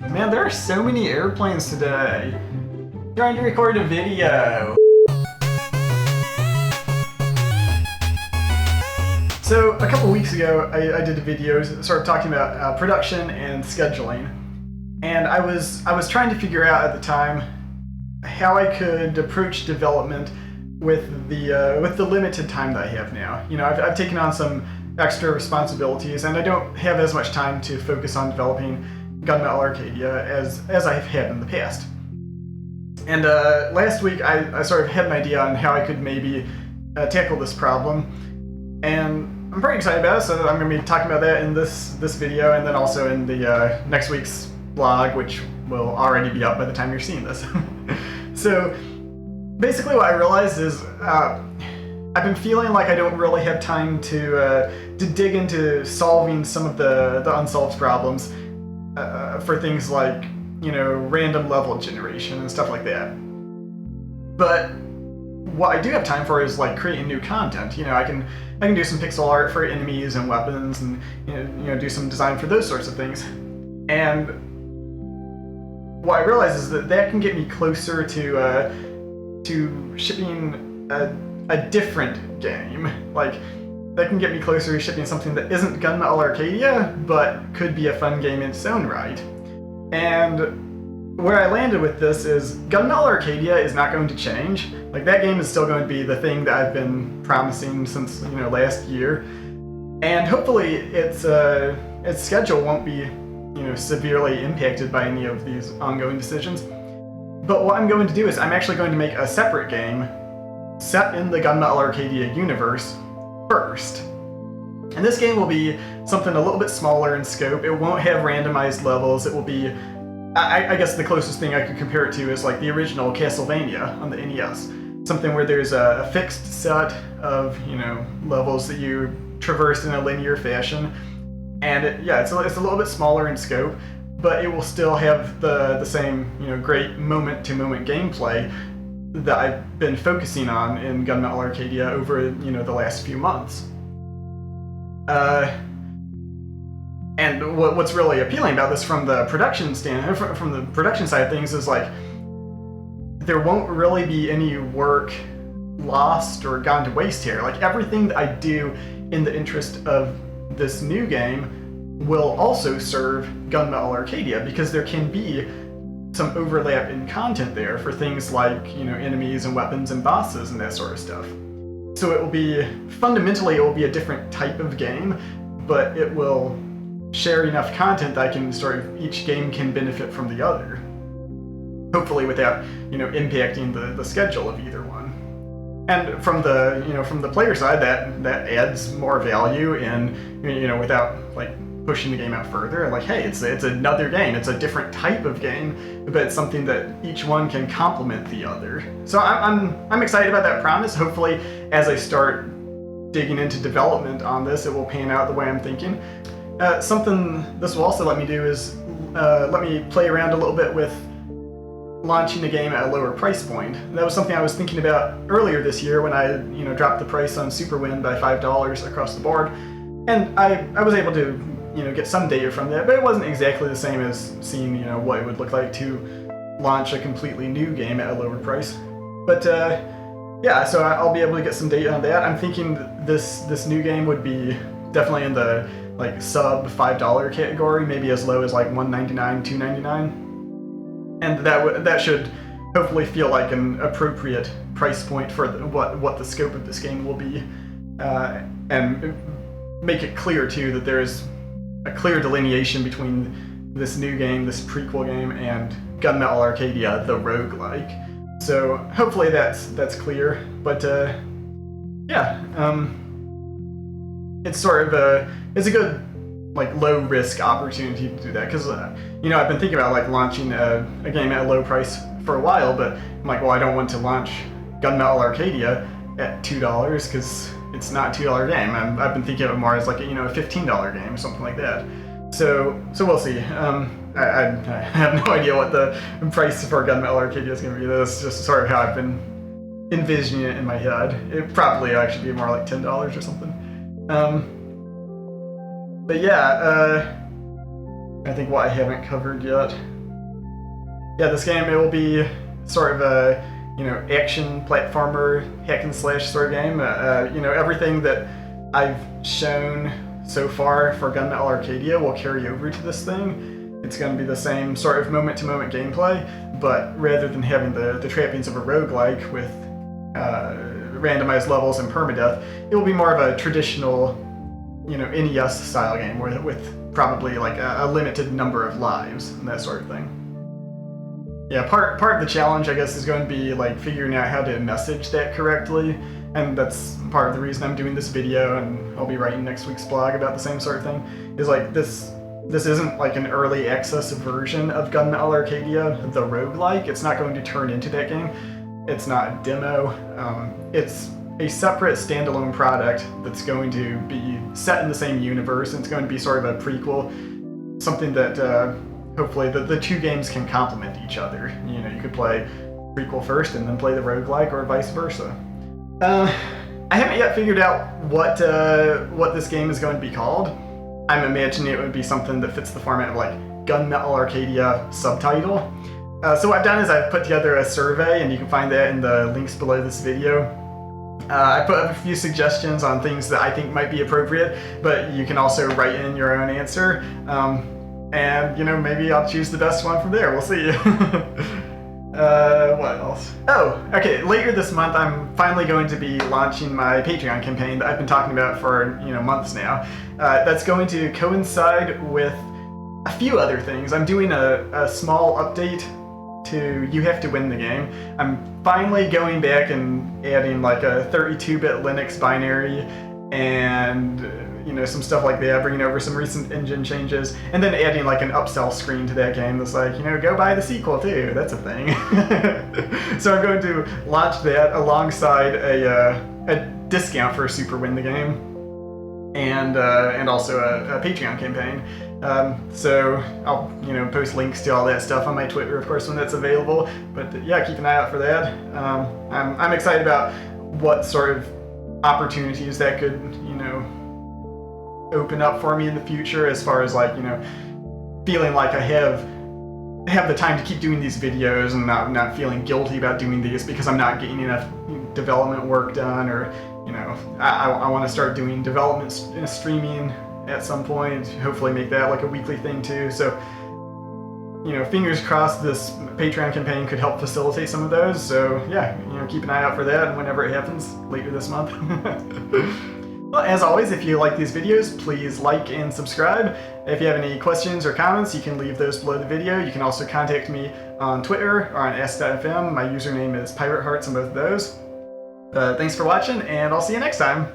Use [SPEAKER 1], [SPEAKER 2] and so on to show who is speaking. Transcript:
[SPEAKER 1] Man, there are so many airplanes today. Trying to record a video. So a couple weeks ago, I did a video sort of talking about production and scheduling, and I was trying to figure out at the time how I could approach development with the limited time that I have now. You know, I've taken on some extra responsibilities, and I don't have as much time to focus on developing Gunmetal Arcadia as I've had in the past. And last week I sort of had an idea on how I could maybe tackle this problem, and I'm pretty excited about it, so I'm going to be talking about that in this video, and then also in the next week's blog, which will already be up by the time you're seeing this. So basically what I realized is I've been feeling like I don't really have time to dig into solving some of the unsolved problems for things like, you know, random level generation and stuff like that. But what I do have time for is like creating new content. You know, I can do some pixel art for enemies and weapons, and you know do some design for those sorts of things. And what I realize is that can get me closer to shipping a different game. Like, that can get me closer to shipping something that isn't Gunmetal Arcadia, but could be a fun game in its own right. And where I landed with this is Gunmetal Arcadia is not going to change. Like, that game is still going to be the thing that I've been promising since, you know, last year. And hopefully its schedule won't be, you know, severely impacted by any of these ongoing decisions. But what I'm going to do is I'm actually going to make a separate game set in the Gunmetal Arcadia universe first. And this game will be something a little bit smaller in scope. It won't have randomized levels. It will be, I guess the closest thing I could compare it to is like the original Castlevania on the NES. Something where there's a fixed set of, you know, levels that you traverse in a linear fashion. And it's a little bit smaller in scope, but it will still have the same, you know, great moment-to-moment gameplay that I've been focusing on in Gunmetal Arcadia over, you know, the last few months. And what's really appealing about this from the production from the production side of things is like there won't really be any work lost or gone to waste here. Like, everything that I do in the interest of this new game will also serve Gunmetal Arcadia, because there can be some overlap in content there for things like, you know, enemies and weapons and bosses and that sort of stuff. So it will be, fundamentally, it will be a different type of game, but it will share enough content that I can each game can benefit from the other. Hopefully without, you know, impacting the schedule of either one. And from the player side, that adds more value in, you know, without like pushing the game out further. Like, hey, it's another game. It's a different type of game, but it's something that each one can complement the other. So I'm excited about that promise. Hopefully, as I start digging into development on this, it will pan out the way I'm thinking. Something this will also let me do is let me play around a little bit with launching a game at a lower price point. That was something I was thinking about earlier this year when I, you know, dropped the price on Superwind by $5 across the board, and I was able to, you know, get some data from that, but it wasn't exactly the same as seeing, you know, what it would look like to launch a completely new game at a lower price. But yeah, so I'll be able to get some data on that. I'm thinking this new game would be definitely in the like sub $5 category, maybe as low as like $1.99, $2.99. And that should hopefully feel like an appropriate price point for what the scope of this game will be, and make it clear too that there is a clear delineation between this new game, this prequel game, and Gunmetal Arcadia, the roguelike. So hopefully that's clear. But yeah, it's sort of it's a good like low risk opportunity to do that, because you know, I've been thinking about like launching a game at a low price for a while, but I'm like, well, I don't want to launch Gunmetal Arcadia at $2 because it's not a $2 game. I've been thinking of it more as like, you know, a $15 game or something like that. So we'll see. I have no idea what the price for Gunmetal Arcadia is going to be. That's just sort of how I've been envisioning it in my head. It probably actually be more like $10 or something. But yeah, I think what I haven't covered yet. Yeah, this game, it will be sort of a, action platformer, hack and slash sort of game. Everything that I've shown so far for Gunmetal Arcadia will carry over to this thing. It's going to be the same sort of moment-to-moment gameplay, but rather than having the trappings of a roguelike with randomized levels and permadeath, it will be more of a traditional, NES style game with probably like a limited number of lives and that sort of thing. Yeah, part of the challenge, I guess, is going to be like figuring out how to message that correctly, and that's part of the reason I'm doing this video, and I'll be writing next week's blog about the same sort of thing. Is like this isn't like an early access version of Gunmetal Arcadia, the roguelike. It's not going to turn into that game. It's not a demo. It's a separate standalone product that's going to be set in the same universe, and it's going to be sort of a prequel, something that hopefully the two games can complement each other. You could play prequel first and then play the roguelike, or vice versa. I haven't yet figured out what this game is going to be called. I'm imagining it would be something that fits the format of like Gunmetal Arcadia subtitle. So what I've done is I've put together a survey, and you can find that in the links below this video. I put up a few suggestions on things that I think might be appropriate, but you can also write in your own answer. And, maybe I'll choose the best one from there. We'll see. What else? Oh, okay. Later this month, I'm finally going to be launching my Patreon campaign that I've been talking about for, months now. That's going to coincide with a few other things. I'm doing a small update to You Have to Win the Game. I'm finally going back and adding like a 32-bit Linux binary and some stuff like that, bringing over some recent engine changes, and then adding like an upsell screen to that game that's like, go buy the sequel too. That's a thing. So I'm going to launch that alongside a discount for Super Win the Game, and also a Patreon campaign. So I'll post links to all that stuff on my Twitter, of course, when that's available. But yeah, keep an eye out for that. I'm excited about what sort of opportunities that could open up for me in the future, as far as like feeling like I have the time to keep doing these videos, and not feeling guilty about doing these because I'm not getting enough development work done, or I want to start doing development streaming at some point, hopefully make that like a weekly thing too. So fingers crossed this Patreon campaign could help facilitate some of those. So yeah, keep an eye out for that, and whenever it happens later this month. Well, as always, if you like these videos, please like and subscribe. If you have any questions or comments, you can leave those below the video. You can also contact me on Twitter or on Ask.fm. My username is Pirate Hearts on both of those. Thanks for watching, and I'll see you next time.